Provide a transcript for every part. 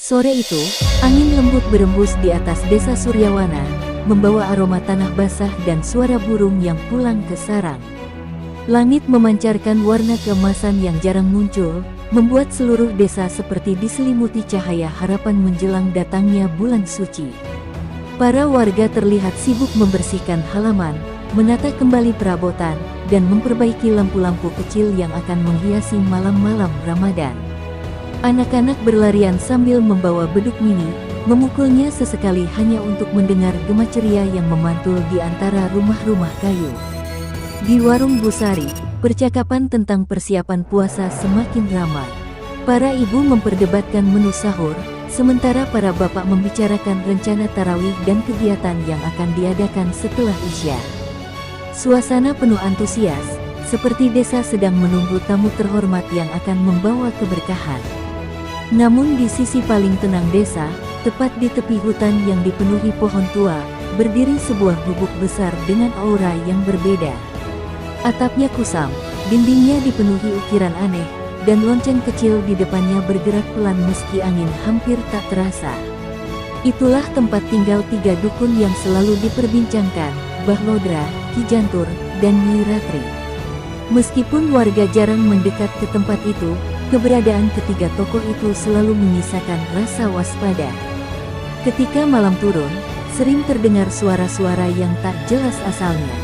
Sore itu, angin lembut berembus di atas desa Suryawana, membawa aroma tanah basah dan suara burung yang pulang ke sarang. Langit memancarkan warna keemasan yang jarang muncul, membuat seluruh desa seperti diselimuti cahaya harapan menjelang datangnya bulan suci. Para warga terlihat sibuk membersihkan halaman, menata kembali perabotan, dan memperbaiki lampu-lampu kecil yang akan menghiasi malam-malam Ramadan. Anak-anak berlarian sambil membawa beduk mini, memukulnya sesekali hanya untuk mendengar gema ceria yang memantul di antara rumah-rumah kayu. Di warung Busari, percakapan tentang persiapan puasa semakin ramai. Para ibu memperdebatkan menu sahur, sementara para bapak membicarakan rencana tarawih dan kegiatan yang akan diadakan setelah Isya. Suasana penuh antusias, seperti desa sedang menunggu tamu terhormat yang akan membawa keberkahan. Namun di sisi paling tenang desa, tepat di tepi hutan yang dipenuhi pohon tua, berdiri sebuah gubuk besar dengan aura yang berbeda. Atapnya kusam, dindingnya dipenuhi ukiran aneh, dan lonceng kecil di depannya bergerak pelan meski angin hampir tak terasa. Itulah tempat tinggal 3 dukun yang selalu diperbincangkan, Bahlodra, Ki Jantur, dan Nyi Ratri. Meskipun warga jarang mendekat ke tempat itu, keberadaan ketiga tokoh itu selalu menyisakan rasa waspada. Ketika malam turun, sering terdengar suara-suara yang tak jelas asalnya.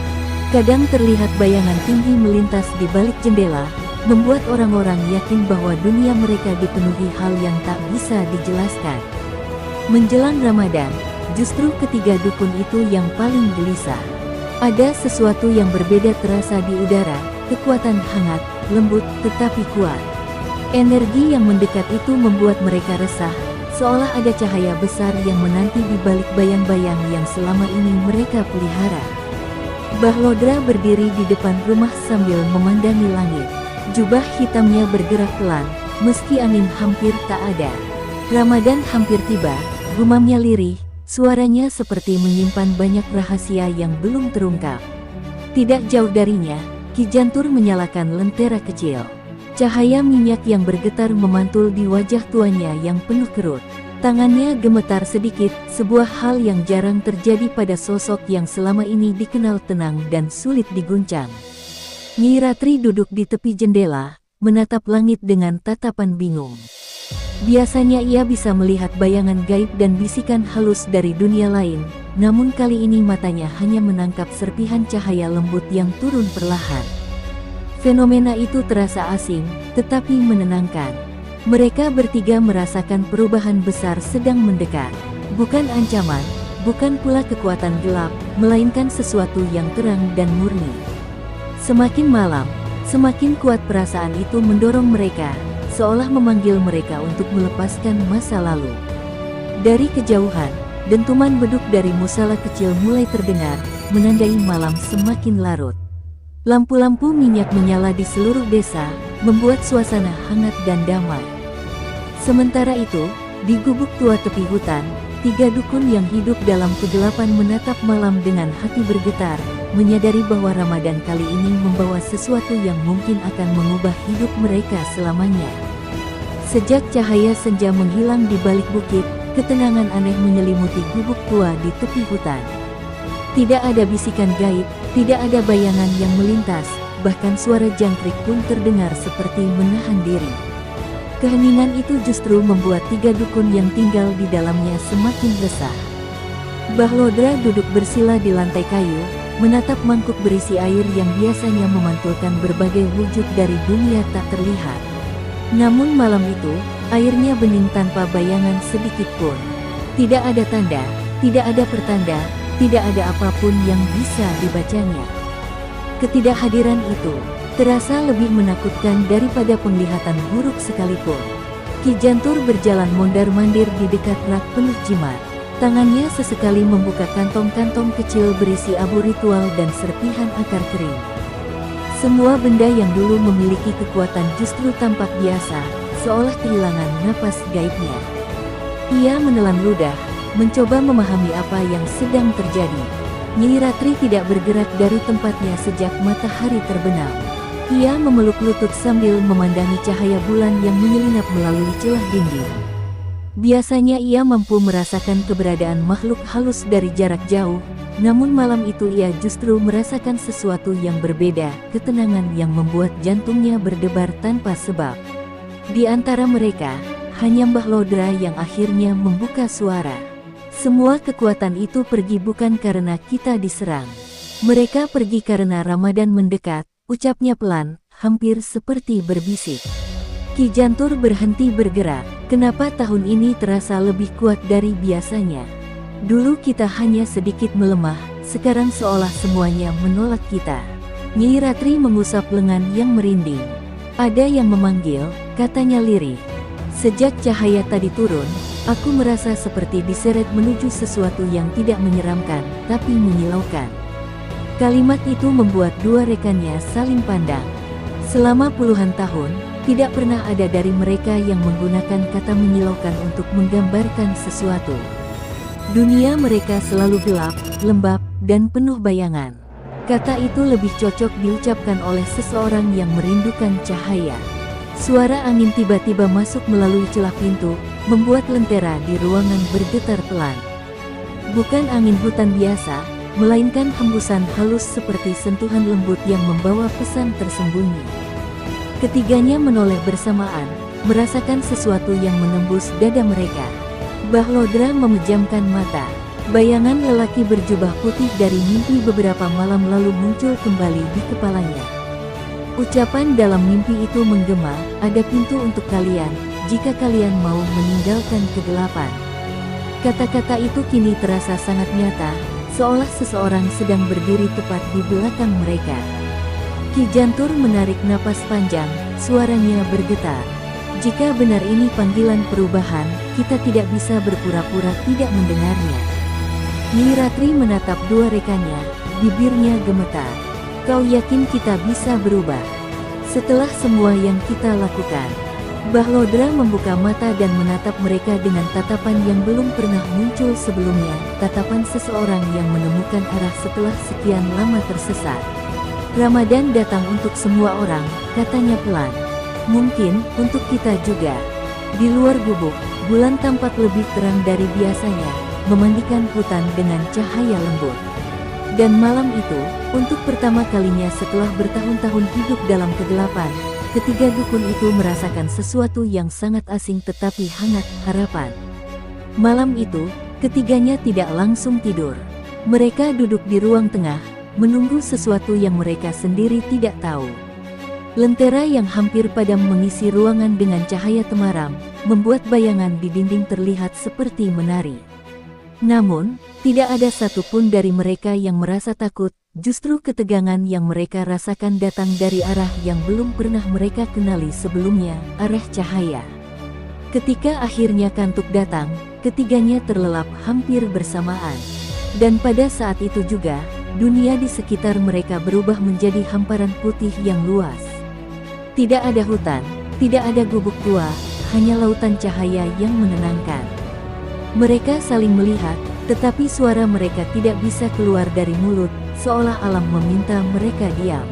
Kadang terlihat bayangan tinggi melintas di balik jendela, membuat orang-orang yakin bahwa dunia mereka dipenuhi hal yang tak bisa dijelaskan. Menjelang Ramadan, justru ketiga dukun itu yang paling gelisah. Ada sesuatu yang berbeda terasa di udara, kekuatan hangat, lembut, tetapi kuat. Energi yang mendekat itu membuat mereka resah, seolah ada cahaya besar yang menanti di balik bayang-bayang yang selama ini mereka pelihara. Bahlodra berdiri di depan rumah sambil memandangi langit. Jubah hitamnya bergerak pelan, meski angin hampir tak ada. Ramadan hampir tiba, gumamnya lirih, suaranya seperti menyimpan banyak rahasia yang belum terungkap. Tidak jauh darinya, Ki Jantur menyalakan lentera kecil. Cahaya minyak yang bergetar memantul di wajah tuanya yang penuh kerut. Tangannya gemetar sedikit, sebuah hal yang jarang terjadi pada sosok yang selama ini dikenal tenang dan sulit diguncang. Nyi Ratri duduk di tepi jendela, menatap langit dengan tatapan bingung. Biasanya ia bisa melihat bayangan gaib dan bisikan halus dari dunia lain, namun kali ini matanya hanya menangkap serpihan cahaya lembut yang turun perlahan. Fenomena itu terasa asing, tetapi menenangkan. Mereka bertiga merasakan perubahan besar sedang mendekat. Bukan ancaman, bukan pula kekuatan gelap, melainkan sesuatu yang terang dan murni. Semakin malam, semakin kuat perasaan itu mendorong mereka, seolah memanggil mereka untuk melepaskan masa lalu. Dari kejauhan, dentuman beduk dari musala kecil mulai terdengar, menandai malam semakin larut. Lampu-lampu minyak menyala di seluruh desa, membuat suasana hangat dan damai. Sementara itu, di gubuk tua tepi hutan, 3 dukun yang hidup dalam kegelapan menatap malam dengan hati bergetar, menyadari bahwa Ramadan kali ini membawa sesuatu yang mungkin akan mengubah hidup mereka selamanya. Sejak cahaya senja menghilang di balik bukit, ketenangan aneh menyelimuti gubuk tua di tepi hutan. Tidak ada bisikan gaib, tidak ada bayangan yang melintas, bahkan suara jangkrik pun terdengar seperti menahan diri. Keheningan itu justru membuat 3 dukun yang tinggal di dalamnya semakin resah. Bahlodra duduk bersila di lantai kayu, menatap mangkuk berisi air yang biasanya memantulkan berbagai wujud dari dunia tak terlihat. Namun malam itu, airnya bening tanpa bayangan sedikit pun. Tidak ada tanda, tidak ada pertanda, tidak ada apapun yang bisa dibacanya. Ketidakhadiran itu terasa lebih menakutkan daripada penglihatan buruk sekalipun. Ki Jantur berjalan mondar-mandir di dekat rak penuh jimat. Tangannya sesekali membuka kantong-kantong kecil berisi abu ritual dan serpihan akar kering. Semua benda yang dulu memiliki kekuatan justru tampak biasa, seolah kehilangan napas gaibnya. Ia menelan ludah, mencoba memahami apa yang sedang terjadi. Nyi Ratri tidak bergerak dari tempatnya sejak matahari terbenam. Ia memeluk lutut sambil memandangi cahaya bulan yang menyelinap melalui celah dinding. Biasanya ia mampu merasakan keberadaan makhluk halus dari jarak jauh, namun malam itu ia justru merasakan sesuatu yang berbeda, ketenangan yang membuat jantungnya berdebar tanpa sebab. Di antara mereka, hanya Mbah Lodra yang akhirnya membuka suara. Semua kekuatan itu pergi bukan karena kita diserang. Mereka pergi karena Ramadan mendekat, ucapnya pelan, hampir seperti berbisik. Ki Jantur berhenti bergerak. Kenapa tahun ini terasa lebih kuat dari biasanya? Dulu kita hanya sedikit melemah, sekarang seolah semuanya menolak kita. Nyi Ratri mengusap lengan yang merinding. Ada yang memanggil, katanya lirih. Sejak cahaya tadi turun, aku merasa seperti diseret menuju sesuatu yang tidak menyeramkan, tapi menyilaukan. Kalimat itu membuat dua rekannya saling pandang. Selama puluhan tahun, tidak pernah ada dari mereka yang menggunakan kata menyilaukan untuk menggambarkan sesuatu. Dunia mereka selalu gelap, lembab, dan penuh bayangan. Kata itu lebih cocok diucapkan oleh seseorang yang merindukan cahaya. Suara angin tiba-tiba masuk melalui celah pintu, membuat lentera di ruangan bergetar pelan. Bukan angin hutan biasa, melainkan hembusan halus seperti sentuhan lembut yang membawa pesan tersembunyi. Ketiganya menoleh bersamaan, merasakan sesuatu yang menembus dada mereka. Mbah Lodra memejamkan mata. Bayangan lelaki berjubah putih dari mimpi beberapa malam lalu muncul kembali di kepalanya. Ucapan dalam mimpi itu menggema, ada pintu untuk kalian, jika kalian mau meninggalkan kegelapan. Kata-kata itu kini terasa sangat nyata, seolah seseorang sedang berdiri tepat di belakang mereka. Ki Jantur menarik napas panjang, suaranya bergetar. Jika benar ini panggilan perubahan, kita tidak bisa berpura-pura tidak mendengarnya. Nyi Ratri menatap dua rekannya, bibirnya gemetar. Kau yakin kita bisa berubah? Setelah semua yang kita lakukan. Mbah Lodra membuka mata dan menatap mereka dengan tatapan yang belum pernah muncul sebelumnya, tatapan seseorang yang menemukan arah setelah sekian lama tersesat. Ramadan datang untuk semua orang, katanya pelan. Mungkin, untuk kita juga. Di luar gubuk, bulan tampak lebih terang dari biasanya, memandikan hutan dengan cahaya lembut. Dan malam itu, untuk pertama kalinya setelah bertahun-tahun hidup dalam kegelapan, ketiga dukun itu merasakan sesuatu yang sangat asing tetapi hangat, harapan. Malam itu, ketiganya tidak langsung tidur. Mereka duduk di ruang tengah, menunggu sesuatu yang mereka sendiri tidak tahu. Lentera yang hampir padam mengisi ruangan dengan cahaya temaram, membuat bayangan di dinding terlihat seperti menari. Namun, tidak ada satupun dari mereka yang merasa takut, justru ketegangan yang mereka rasakan datang dari arah yang belum pernah mereka kenali sebelumnya, arah cahaya. Ketika akhirnya kantuk datang, ketiganya terlelap hampir bersamaan. Dan pada saat itu juga, dunia di sekitar mereka berubah menjadi hamparan putih yang luas. Tidak ada hutan, tidak ada gubuk tua, hanya lautan cahaya yang menenangkan. Mereka saling melihat, tetapi suara mereka tidak bisa keluar dari mulut, seolah alam meminta mereka diam.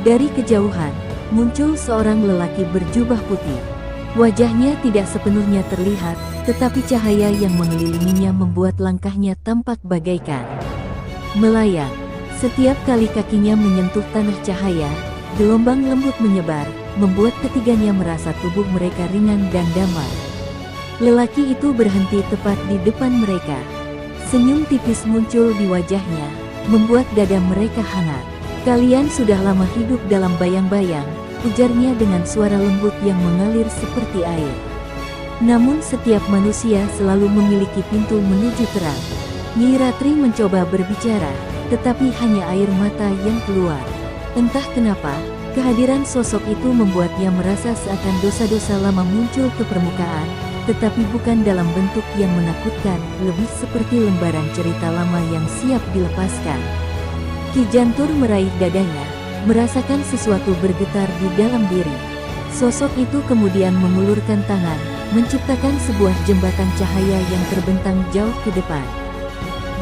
Dari kejauhan, muncul seorang lelaki berjubah putih. Wajahnya tidak sepenuhnya terlihat, tetapi cahaya yang mengelilinginya membuat langkahnya tampak bagaikan melayang. Setiap kali kakinya menyentuh tanah cahaya, gelombang lembut menyebar, membuat ketiganya merasa tubuh mereka ringan dan damai. Lelaki itu berhenti tepat di depan mereka. Senyum tipis muncul di wajahnya, membuat dada mereka hangat. Kalian sudah lama hidup dalam bayang-bayang, ujarnya dengan suara lembut yang mengalir seperti air. Namun setiap manusia selalu memiliki pintu menuju terang. Nyi Ratri mencoba berbicara, tetapi hanya air mata yang keluar. Entah kenapa, kehadiran sosok itu membuatnya merasa seakan dosa-dosa lama muncul ke permukaan, tetapi bukan dalam bentuk yang menakutkan, lebih seperti lembaran cerita lama yang siap dilepaskan. Ki Jantur meraih dadanya, merasakan sesuatu bergetar di dalam diri. Sosok itu kemudian mengulurkan tangan, menciptakan sebuah jembatan cahaya yang terbentang jauh ke depan.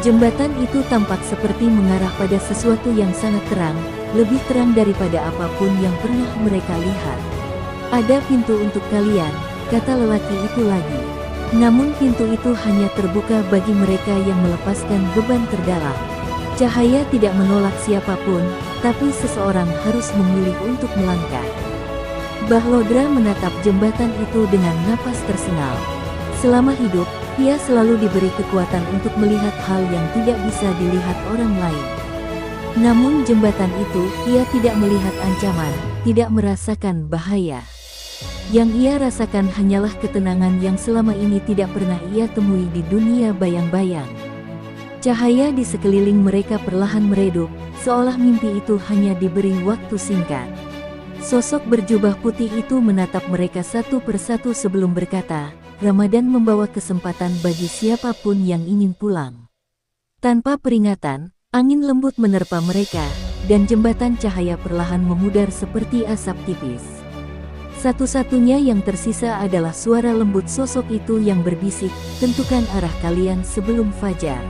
Jembatan itu tampak seperti mengarah pada sesuatu yang sangat terang, lebih terang daripada apapun yang pernah mereka lihat. Ada pintu untuk kalian, kata lelaki itu lagi. Namun pintu itu hanya terbuka bagi mereka yang melepaskan beban terdalam. Cahaya tidak menolak siapapun, tapi seseorang harus memilih untuk melangkah. Bahlodra menatap jembatan itu dengan napas tersengal. Selama hidup, ia selalu diberi kekuatan untuk melihat hal yang tidak bisa dilihat orang lain. Namun jembatan itu, ia tidak melihat ancaman, tidak merasakan bahaya. Yang ia rasakan hanyalah ketenangan yang selama ini tidak pernah ia temui di dunia bayang-bayang. Cahaya di sekeliling mereka perlahan meredup, seolah mimpi itu hanya diberi waktu singkat. Sosok berjubah putih itu menatap mereka satu persatu sebelum berkata, "Ramadan membawa kesempatan bagi siapapun yang ingin pulang." Tanpa peringatan, angin lembut menerpa mereka, dan jembatan cahaya perlahan memudar seperti asap tipis. Satu-satunya yang tersisa adalah suara lembut sosok itu yang berbisik, "Tentukan arah kalian sebelum fajar."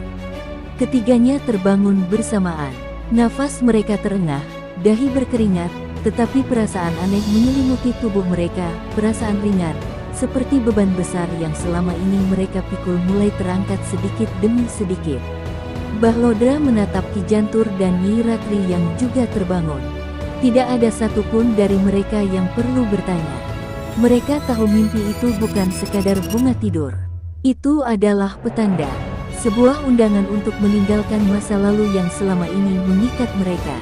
Ketiganya terbangun bersamaan. Nafas mereka terengah, dahi berkeringat, tetapi perasaan aneh menyelimuti tubuh mereka, perasaan ringan, seperti beban besar yang selama ini mereka pikul mulai terangkat sedikit demi sedikit. Bahlodra menatap Ki Jantur dan Nyi Ratri yang juga terbangun. Tidak ada satupun dari mereka yang perlu bertanya. Mereka tahu mimpi itu bukan sekadar bunga tidur. Itu adalah petanda, sebuah undangan untuk meninggalkan masa lalu yang selama ini mengikat mereka.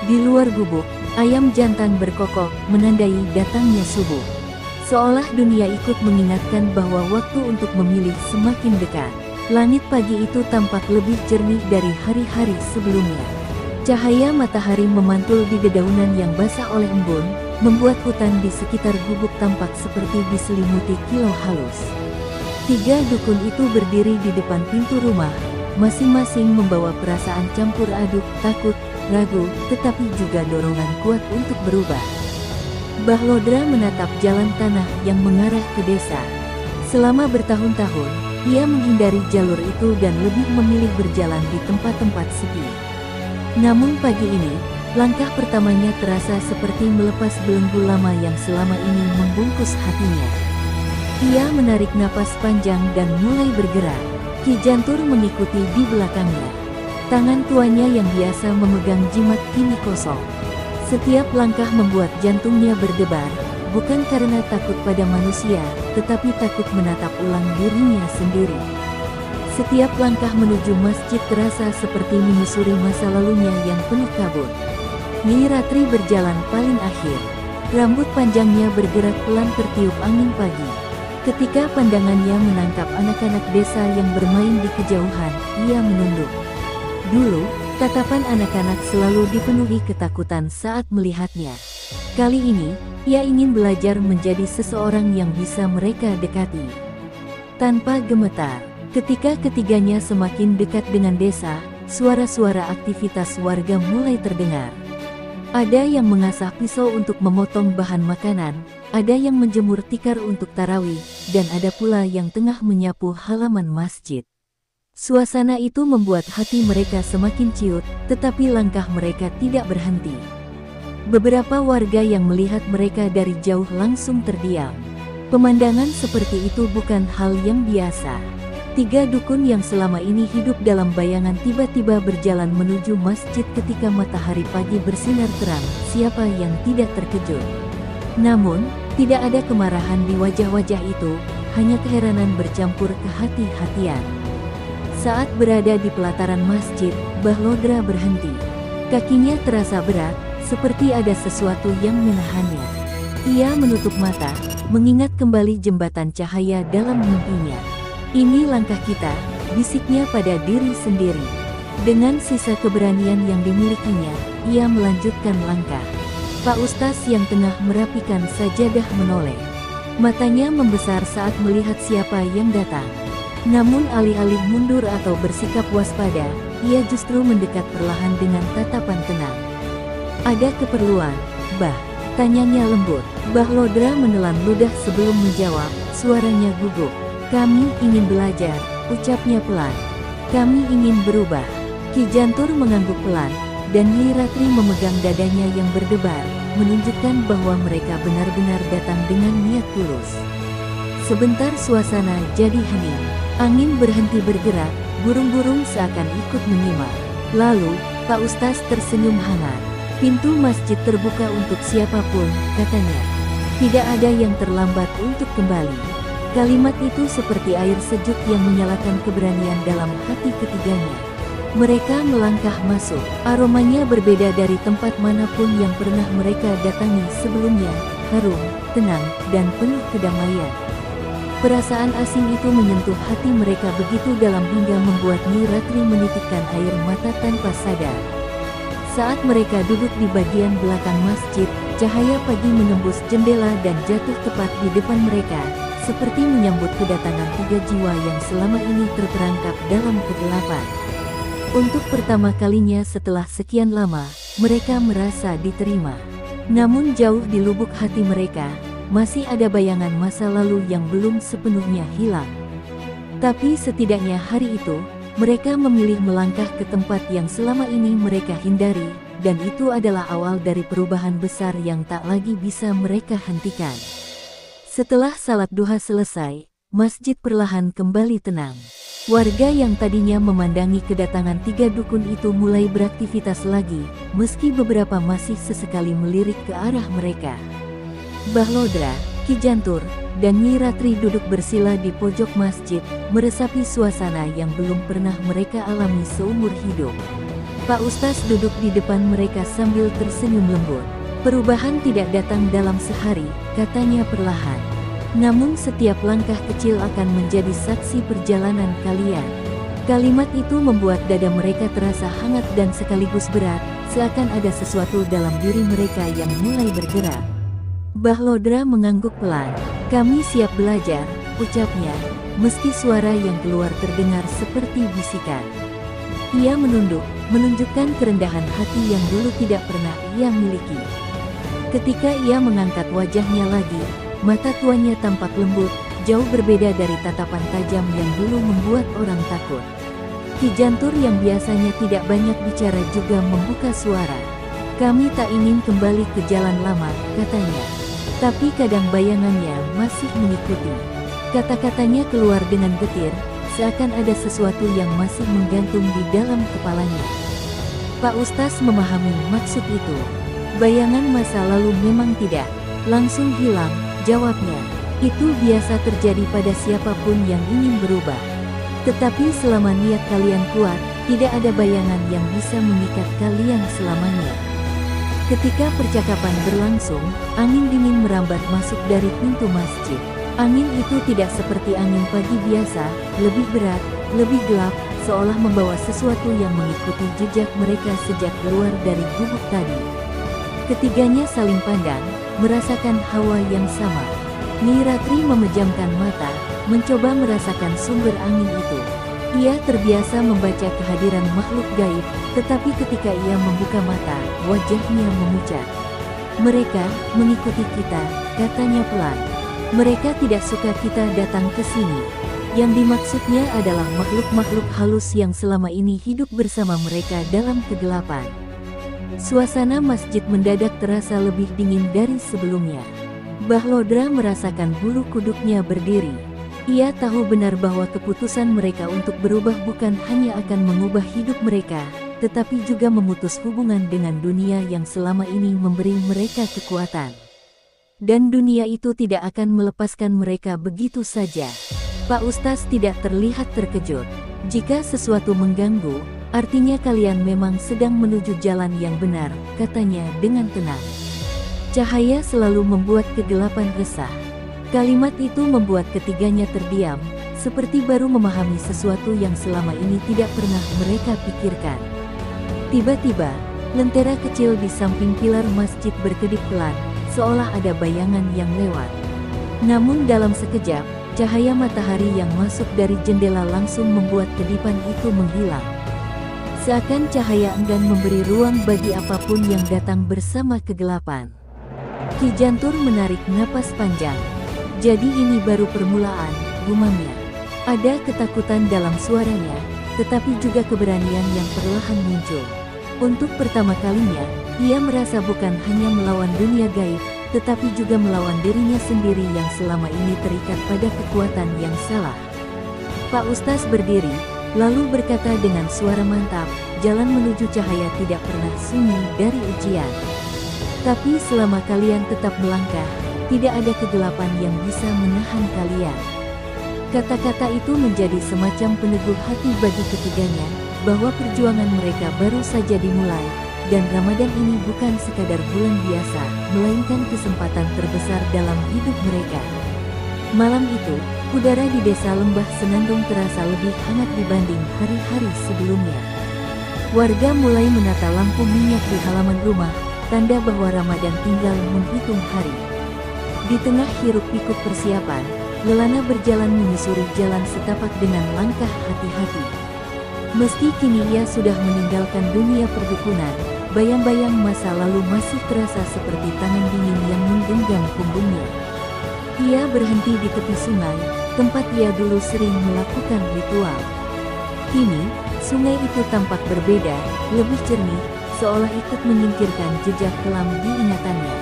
Di luar gubuk, ayam jantan berkokok, menandai datangnya subuh. Seolah dunia ikut mengingatkan bahwa waktu untuk memilih semakin dekat. Langit pagi itu tampak lebih jernih dari hari-hari sebelumnya. Cahaya matahari memantul di dedaunan yang basah oleh embun, membuat hutan di sekitar gubuk tampak seperti diselimuti kilau halus. Tiga dukun itu berdiri di depan pintu rumah, masing-masing membawa perasaan campur aduk, takut, ragu, tetapi juga dorongan kuat untuk berubah. Bahlodra menatap jalan tanah yang mengarah ke desa. Selama bertahun-tahun, ia menghindari jalur itu dan lebih memilih berjalan di tempat-tempat sepi. Namun pagi ini, langkah pertamanya terasa seperti melepas belenggu lama yang selama ini membungkus hatinya. Ia menarik napas panjang dan mulai bergerak. Ki Jantur mengikuti di belakangnya. Tangan tuanya yang biasa memegang jimat kini kosong. Setiap langkah membuat jantungnya berdebar, bukan karena takut pada manusia, tetapi takut menatap ulang dirinya sendiri. Setiap langkah menuju masjid terasa seperti menyusuri masa lalunya yang penuh kabut. Nyi Ratri berjalan paling akhir. Rambut panjangnya bergerak pelan tertiup angin pagi. Ketika pandangannya menangkap anak-anak desa yang bermain di kejauhan, ia menunduk. Dulu, tatapan anak-anak selalu dipenuhi ketakutan saat melihatnya. Kali ini, ia ingin belajar menjadi seseorang yang bisa mereka dekati. Tanpa gemetar, ketika ketiganya semakin dekat dengan desa, suara-suara aktivitas warga mulai terdengar. Ada yang mengasah pisau untuk memotong bahan makanan, ada yang menjemur tikar untuk tarawih, dan ada pula yang tengah menyapu halaman masjid. Suasana itu membuat hati mereka semakin ciut, tetapi langkah mereka tidak berhenti. Beberapa warga yang melihat mereka dari jauh langsung terdiam. Pemandangan seperti itu bukan hal yang biasa. Tiga dukun yang selama ini hidup dalam bayangan tiba-tiba berjalan menuju masjid ketika matahari pagi bersinar terang. Siapa yang tidak terkejut? Namun, tidak ada kemarahan di wajah-wajah itu, hanya keheranan bercampur kehati-hatian. Saat berada di pelataran masjid, Bahlodra berhenti. Kakinya terasa berat, seperti ada sesuatu yang menahannya. Ia menutup mata, mengingat kembali jembatan cahaya dalam mimpinya. "Ini langkah kita," bisiknya pada diri sendiri. Dengan sisa keberanian yang dimilikinya, ia melanjutkan langkah. Pak Ustaz yang tengah merapikan sajadah menoleh. Matanya membesar saat melihat siapa yang datang. Namun alih-alih mundur atau bersikap waspada, ia justru mendekat perlahan dengan tatapan tenang. "Ada keperluan, Bah?" tanyanya lembut. Bahlodra menelan ludah sebelum menjawab, suaranya gugup. "Kami ingin belajar," ucapnya pelan. "Kami ingin berubah." Ki Jantur mengangguk pelan, dan Nyi Ratri memegang dadanya yang berdebar, menunjukkan bahwa mereka benar-benar datang dengan niat tulus. Sebentar suasana jadi hening. Angin berhenti bergerak, burung-burung seakan ikut menyimak. Lalu, Pak Ustaz tersenyum hangat. Pintu masjid terbuka untuk siapapun, katanya. Tidak ada yang terlambat untuk kembali. Kalimat itu seperti air sejuk yang menyalakan keberanian dalam hati ketiganya. Mereka melangkah masuk. Aromanya berbeda dari tempat manapun yang pernah mereka datangi sebelumnya, harum, tenang, dan penuh kedamaian. Perasaan asing itu menyentuh hati mereka begitu dalam hingga membuat Nyi Ratri menitikkan air mata tanpa sadar. Saat mereka duduk di bagian belakang masjid, cahaya pagi menembus jendela dan jatuh tepat di depan mereka, seperti menyambut kedatangan 3 jiwa yang selama ini terperangkap dalam kegelapan. Untuk pertama kalinya setelah sekian lama, mereka merasa diterima. Namun jauh di lubuk hati mereka, masih ada bayangan masa lalu yang belum sepenuhnya hilang. Tapi setidaknya hari itu, mereka memilih melangkah ke tempat yang selama ini mereka hindari, dan itu adalah awal dari perubahan besar yang tak lagi bisa mereka hentikan. Setelah salat duha selesai, masjid perlahan kembali tenang. Warga yang tadinya memandangi kedatangan 3 dukun itu mulai beraktivitas lagi, meski beberapa masih sesekali melirik ke arah mereka. Bahlodra, Ki Jantur, dan Nyi Ratri duduk bersila di pojok masjid, meresapi suasana yang belum pernah mereka alami seumur hidup. Pak Ustaz duduk di depan mereka sambil tersenyum lembut. Perubahan tidak datang dalam sehari, katanya perlahan. Namun setiap langkah kecil akan menjadi saksi perjalanan kalian. Kalimat itu membuat dada mereka terasa hangat dan sekaligus berat, seakan ada sesuatu dalam diri mereka yang mulai bergerak. Bahlodra mengangguk pelan. Kami siap belajar, ucapnya, meski suara yang keluar terdengar seperti bisikan. Ia menunduk, menunjukkan kerendahan hati yang dulu tidak pernah ia miliki. Ketika ia mengangkat wajahnya lagi, mata tuanya tampak lembut, jauh berbeda dari tatapan tajam yang dulu membuat orang takut. Ki Jantur yang biasanya tidak banyak bicara juga membuka suara. Kami tak ingin kembali ke jalan lama, katanya. Tapi kadang bayangannya masih mengikuti. Kata-katanya keluar dengan getir, seakan ada sesuatu yang masih menggantung di dalam kepalanya. Pak Ustaz memahami maksud itu. Bayangan masa lalu memang tidak langsung hilang, jawabnya. Itu biasa terjadi pada siapapun yang ingin berubah. Tetapi selama niat kalian kuat, tidak ada bayangan yang bisa mengikat kalian selamanya. Ketika percakapan berlangsung, angin dingin merambat masuk dari pintu masjid. Angin itu tidak seperti angin pagi biasa, lebih berat, lebih gelap, seolah membawa sesuatu yang mengikuti jejak mereka sejak keluar dari gubuk tadi. Ketiganya saling pandang, merasakan hawa yang sama. Nyi Ratri memejamkan mata, mencoba merasakan sumber angin itu. Ia terbiasa membaca kehadiran makhluk gaib, tetapi ketika ia membuka mata, wajahnya memucat. Mereka mengikuti kita, katanya pelan. Mereka tidak suka kita datang ke sini. Yang dimaksudnya adalah makhluk-makhluk halus yang selama ini hidup bersama mereka dalam kegelapan. Suasana masjid mendadak terasa lebih dingin dari sebelumnya. Bahlodra merasakan bulu kuduknya berdiri. Ia tahu benar bahwa keputusan mereka untuk berubah bukan hanya akan mengubah hidup mereka, tetapi juga memutus hubungan dengan dunia yang selama ini memberi mereka kekuatan. Dan dunia itu tidak akan melepaskan mereka begitu saja. Pak Ustaz tidak terlihat terkejut. Jika sesuatu mengganggu, artinya kalian memang sedang menuju jalan yang benar, katanya dengan tenang. Cahaya selalu membuat kegelapan resah. Kalimat itu membuat ketiganya terdiam, seperti baru memahami sesuatu yang selama ini tidak pernah mereka pikirkan. Tiba-tiba, lentera kecil di samping pilar masjid berkedip pelan, seolah ada bayangan yang lewat. Namun dalam sekejap, cahaya matahari yang masuk dari jendela langsung membuat kedipan itu menghilang. Seakan cahaya enggan memberi ruang bagi apapun yang datang bersama kegelapan. Ki Jantur menarik napas panjang. Jadi ini baru permulaan, gumamnya. Ada ketakutan dalam suaranya, tetapi juga keberanian yang perlahan muncul. Untuk pertama kalinya, ia merasa bukan hanya melawan dunia gaib, tetapi juga melawan dirinya sendiri yang selama ini terikat pada kekuatan yang salah. Pak Ustaz berdiri, lalu berkata dengan suara mantap, jalan menuju cahaya tidak pernah sunyi dari ujian. Tapi selama kalian tetap melangkah, tidak ada kegelapan yang bisa menahan kalian. Kata-kata itu menjadi semacam peneguh hati bagi ketiganya, bahwa perjuangan mereka baru saja dimulai, dan Ramadan ini bukan sekadar bulan biasa, melainkan kesempatan terbesar dalam hidup mereka. Malam itu, udara di desa Lembah Senandung terasa lebih hangat dibanding hari-hari sebelumnya. Warga mulai menata lampu minyak di halaman rumah, tanda bahwa Ramadan tinggal menghitung hari. Di tengah hiruk-pikuk persiapan, Lelana berjalan menyusuri jalan setapak dengan langkah hati-hati. Meski kini ia sudah meninggalkan dunia perdukunan, bayang-bayang masa lalu masih terasa seperti tangan dingin yang menggenggam punggungnya. Ia berhenti di tepi sungai, tempat ia dulu sering melakukan ritual. Kini, sungai itu tampak berbeda, lebih jernih, seolah ikut menyingkirkan jejak kelam di ingatannya.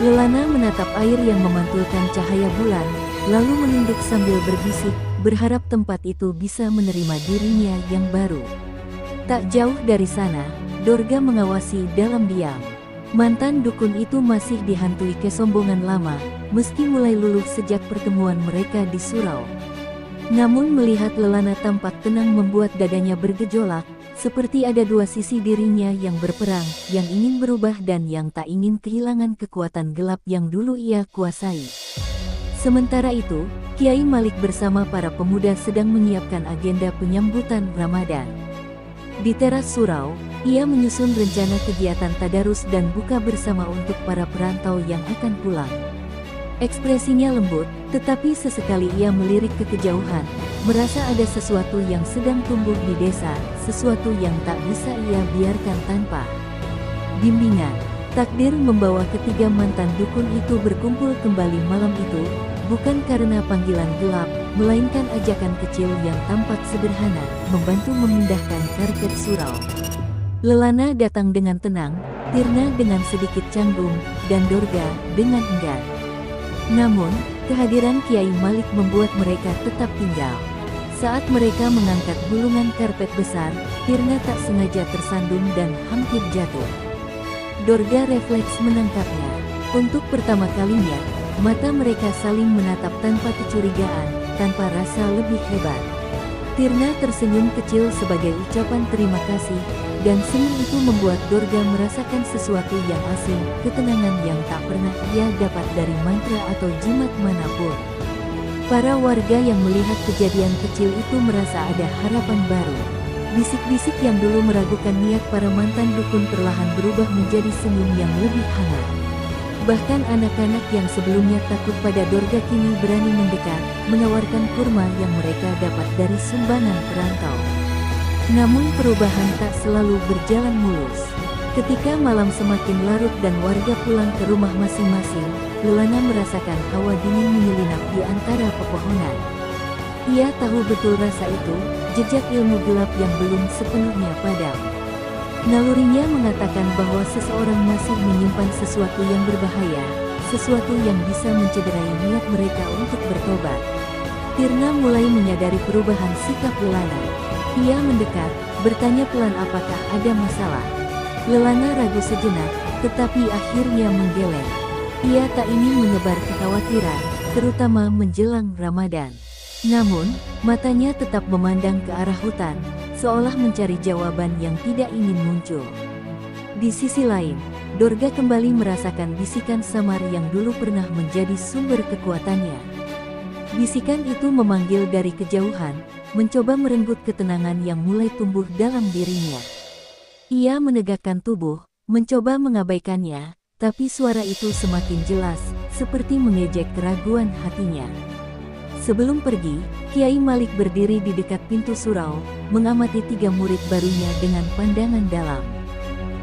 Lelana menatap air yang memantulkan cahaya bulan, lalu menunduk sambil berbisik, berharap tempat itu bisa menerima dirinya yang baru. Tak jauh dari sana, Dorga mengawasi dalam diam. Mantan dukun itu masih dihantui kesombongan lama, meski mulai luluh sejak pertemuan mereka di surau. Namun melihat Lelana tampak tenang membuat dadanya bergejolak, seperti ada dua sisi dirinya yang berperang, yang ingin berubah dan yang tak ingin kehilangan kekuatan gelap yang dulu ia kuasai. Sementara itu, Kiai Malik bersama para pemuda sedang menyiapkan agenda penyambutan Ramadan. Di teras surau, ia menyusun rencana kegiatan tadarus dan buka bersama untuk para perantau yang akan pulang. Ekspresinya lembut, tetapi sesekali ia melirik ke kejauhan, merasa ada sesuatu yang sedang tumbuh di desa, sesuatu yang tak bisa ia biarkan tanpa bimbingan. Takdir membawa ketiga mantan dukun itu berkumpul kembali malam itu, bukan karena panggilan gelap, melainkan ajakan kecil yang tampak sederhana, membantu memindahkan karpet surau. Lelana datang dengan tenang, Tirna dengan sedikit canggung, dan Dorga dengan enggan. Namun, kehadiran Kiai Malik membuat mereka tetap tinggal. Saat mereka mengangkat gulungan karpet besar, Tirna tak sengaja tersandung dan hampir jatuh. Dorga refleks menangkapnya. Untuk pertama kalinya, mata mereka saling menatap tanpa kecurigaan, tanpa rasa lebih hebat. Tirna tersenyum kecil sebagai ucapan terima kasih, dan senyum itu membuat Dorga merasakan sesuatu yang asing, ketenangan yang tak pernah ia dapat dari mantra atau jimat manapun. Para warga yang melihat kejadian kecil itu merasa ada harapan baru. Bisik-bisik yang dulu meragukan niat para mantan dukun perlahan berubah menjadi senyum yang lebih hangat. Bahkan anak-anak yang sebelumnya takut pada Dorga kini berani mendekat, menawarkan kurma yang mereka dapat dari sumbangan perantau. Namun perubahan tak selalu berjalan mulus. Ketika malam semakin larut dan warga pulang ke rumah masing-masing, Lelana merasakan hawa dingin menyelinap di antara pepohonan. Ia tahu betul rasa itu, jejak ilmu gelap yang belum sepenuhnya padam. Nalurinya mengatakan bahwa seseorang masih menyimpan sesuatu yang berbahaya, sesuatu yang bisa mencederai niat mereka untuk bertobat. Tirna mulai menyadari perubahan sikap Lelana. Ia mendekat, bertanya pelan apakah ada masalah. Lelana ragu sejenak, tetapi akhirnya menggeleng. Ia tak ingin menebar kekhawatiran, terutama menjelang Ramadan. Namun, matanya tetap memandang ke arah hutan, seolah mencari jawaban yang tidak ingin muncul. Di sisi lain, Dorga kembali merasakan bisikan samar yang dulu pernah menjadi sumber kekuatannya. Bisikan itu memanggil dari kejauhan, mencoba merenggut ketenangan yang mulai tumbuh dalam dirinya. Ia menegakkan tubuh, mencoba mengabaikannya, tapi suara itu semakin jelas, seperti mengejek keraguan hatinya. Sebelum pergi, Kiai Malik berdiri di dekat pintu surau, mengamati tiga murid barunya dengan pandangan dalam.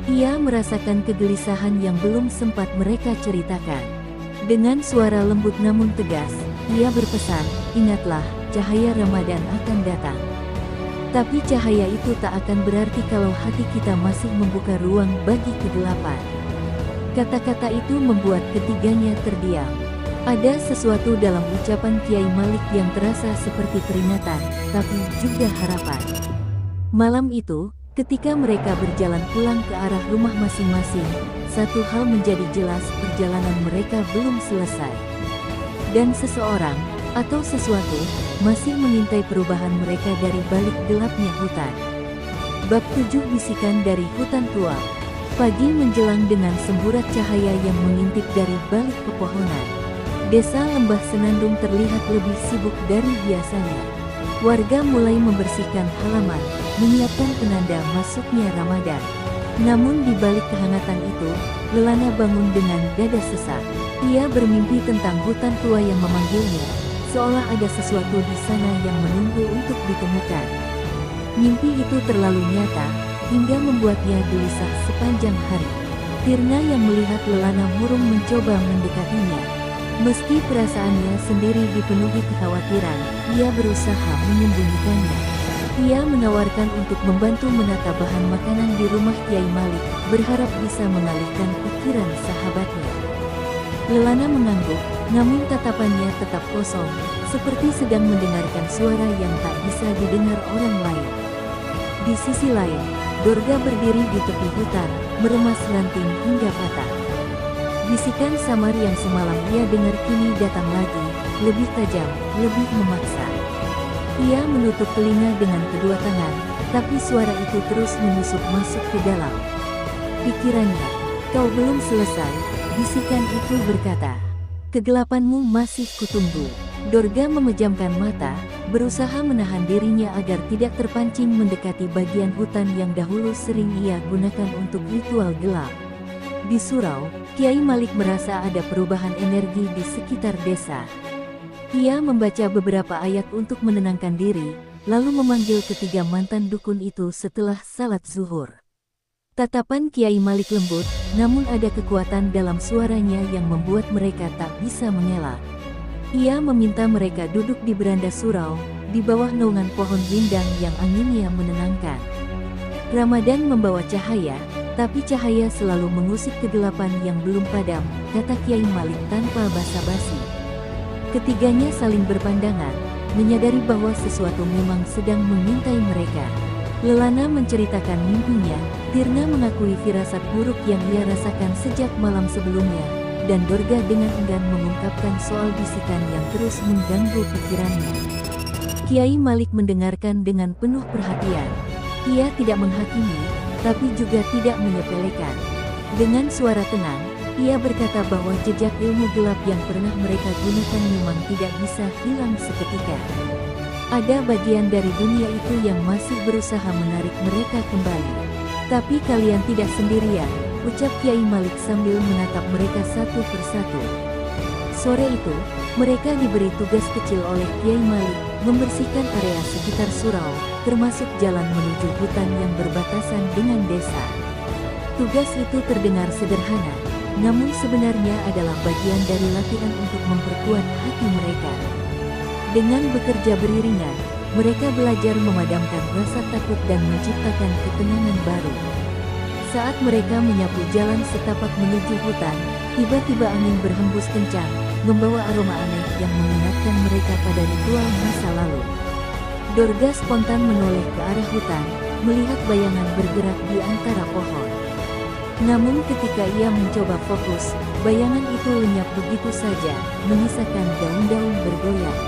Ia merasakan kegelisahan yang belum sempat mereka ceritakan. Dengan suara lembut namun tegas, ia berpesan, ingatlah, cahaya Ramadan akan datang. Tapi cahaya itu tak akan berarti kalau hati kita masih membuka ruang bagi kegelapan. Kata-kata itu membuat ketiganya terdiam. Ada sesuatu dalam ucapan Kiai Malik yang terasa seperti peringatan, tapi juga harapan. Malam itu, ketika mereka berjalan pulang ke arah rumah masing-masing, satu hal menjadi jelas: perjalanan mereka belum selesai. Dan seseorang, atau sesuatu, masih mengintai perubahan mereka dari balik gelapnya hutan. Bab 7 Bisikan dari Hutan Tua. Pagi menjelang dengan semburat cahaya yang mengintip dari balik pepohonan. Desa Lembah Senandung terlihat lebih sibuk dari biasanya. Warga mulai membersihkan halaman, menyiapkan penanda masuknya Ramadan. Namun di balik kehangatan itu, Lelana bangun dengan dada sesak. Ia bermimpi tentang hutan tua yang memanggilnya, seolah ada sesuatu di sana yang menunggu untuk ditemukan. Mimpi itu terlalu nyata, hingga membuatnya gelisah sepanjang hari. Tirna yang melihat Lelana murung mencoba mendekatinya. Meski perasaannya sendiri dipenuhi kekhawatiran, ia berusaha menyembunyikannya. Ia menawarkan untuk membantu menata bahan makanan di rumah Kiai Malik, berharap bisa mengalihkan pikiran sahabatnya. Lelana mengangguk, namun tatapannya tetap kosong, seperti sedang mendengarkan suara yang tak bisa didengar orang lain. Di sisi lain, Dorga berdiri di tepi hutan, meremas ranting hingga patah. Bisikan samar yang semalam ia dengar kini datang lagi, lebih tajam, lebih memaksa. Ia menutup telinga dengan kedua tangan, tapi suara itu terus menyusup masuk ke dalam pikirannya. Kau belum selesai, bisikan itu berkata. Kegelapanmu masih kutunggu. Dorga memejamkan mata, berusaha menahan dirinya agar tidak terpancing mendekati bagian hutan yang dahulu sering ia gunakan untuk ritual gelap. Di surau, Kiai Malik merasa ada perubahan energi di sekitar desa. Ia membaca beberapa ayat untuk menenangkan diri, lalu memanggil ketiga mantan dukun itu setelah salat zuhur. Tatapan Kiai Malik lembut, namun ada kekuatan dalam suaranya yang membuat mereka tak bisa mengelak. Ia meminta mereka duduk di beranda surau, di bawah naungan pohon rindang yang anginnya menenangkan. Ramadan membawa cahaya, tapi cahaya selalu mengusik kegelapan yang belum padam, kata Kiai Malik tanpa basa-basi. Ketiganya saling berpandangan, menyadari bahwa sesuatu memang sedang mengintai mereka. Lelana menceritakan mimpinya, Tirna mengakui firasat buruk yang ia rasakan sejak malam sebelumnya, dan Dorga dengan enggan mengungkapkan soal bisikan yang terus mengganggu pikirannya. Kiai Malik mendengarkan dengan penuh perhatian. Ia tidak menghakimi, tapi juga tidak menyepelekan. Dengan suara tenang, ia berkata bahwa jejak ilmu gelap yang pernah mereka gunakan memang tidak bisa hilang seketika. Ada bagian dari dunia itu yang masih berusaha menarik mereka kembali. Tapi kalian tidak sendirian, ucap Kiai Malik sambil menatap mereka satu persatu. Sore itu, mereka diberi tugas kecil oleh Kiai Malik, membersihkan area sekitar surau, termasuk jalan menuju hutan yang berbatasan dengan desa. Tugas itu terdengar sederhana, namun sebenarnya adalah bagian dari latihan untuk memperkuat hati mereka. Dengan bekerja beriringan, mereka belajar memadamkan rasa takut dan menciptakan ketenangan baru. Saat mereka menyapu jalan setapak menuju hutan, tiba-tiba angin berhembus kencang, membawa aroma aneh yang mengingatkan mereka pada ritual masa lalu. Dorga spontan menoleh ke arah hutan, melihat bayangan bergerak di antara pohon. Namun ketika ia mencoba fokus, bayangan itu lenyap begitu saja, menyisakan daun-daun bergoyang.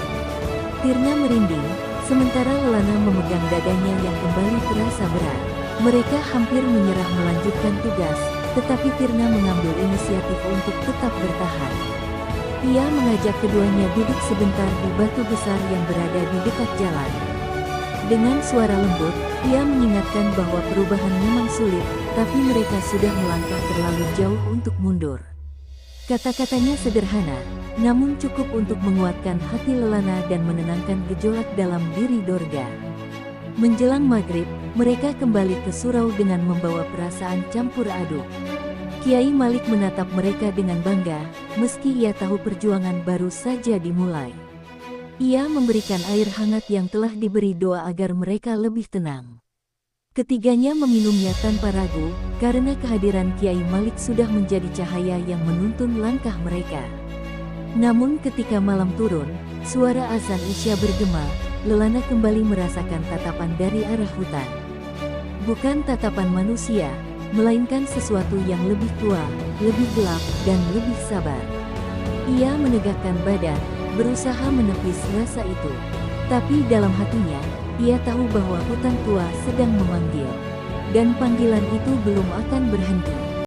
Tirna merinding, sementara Lelana memegang dadanya yang kembali terasa berat. Mereka hampir menyerah melanjutkan tugas, tetapi Tirna mengambil inisiatif untuk tetap bertahan. Ia mengajak keduanya duduk sebentar di batu besar yang berada di dekat jalan. Dengan suara lembut, ia mengingatkan bahwa perubahan memang sulit, tapi mereka sudah melangkah terlalu jauh untuk mundur. Kata-katanya sederhana, namun cukup untuk menguatkan hati Lelana dan menenangkan gejolak dalam diri Dorga. Menjelang maghrib, mereka kembali ke surau dengan membawa perasaan campur aduk. Kiai Malik menatap mereka dengan bangga, meski ia tahu perjuangan baru saja dimulai. Ia memberikan air hangat yang telah diberi doa agar mereka lebih tenang. Ketiganya meminumnya tanpa ragu, karena kehadiran Kiai Malik sudah menjadi cahaya yang menuntun langkah mereka. Namun ketika malam turun, suara azan Isya bergema, Lelana kembali merasakan tatapan dari arah hutan. Bukan tatapan manusia, melainkan sesuatu yang lebih tua, lebih gelap, dan lebih sabar. Ia menegakkan badan, berusaha menepis rasa itu. Tapi dalam hatinya, ia tahu bahwa hutan tua sedang memanggil. Dan panggilan itu belum akan berhenti.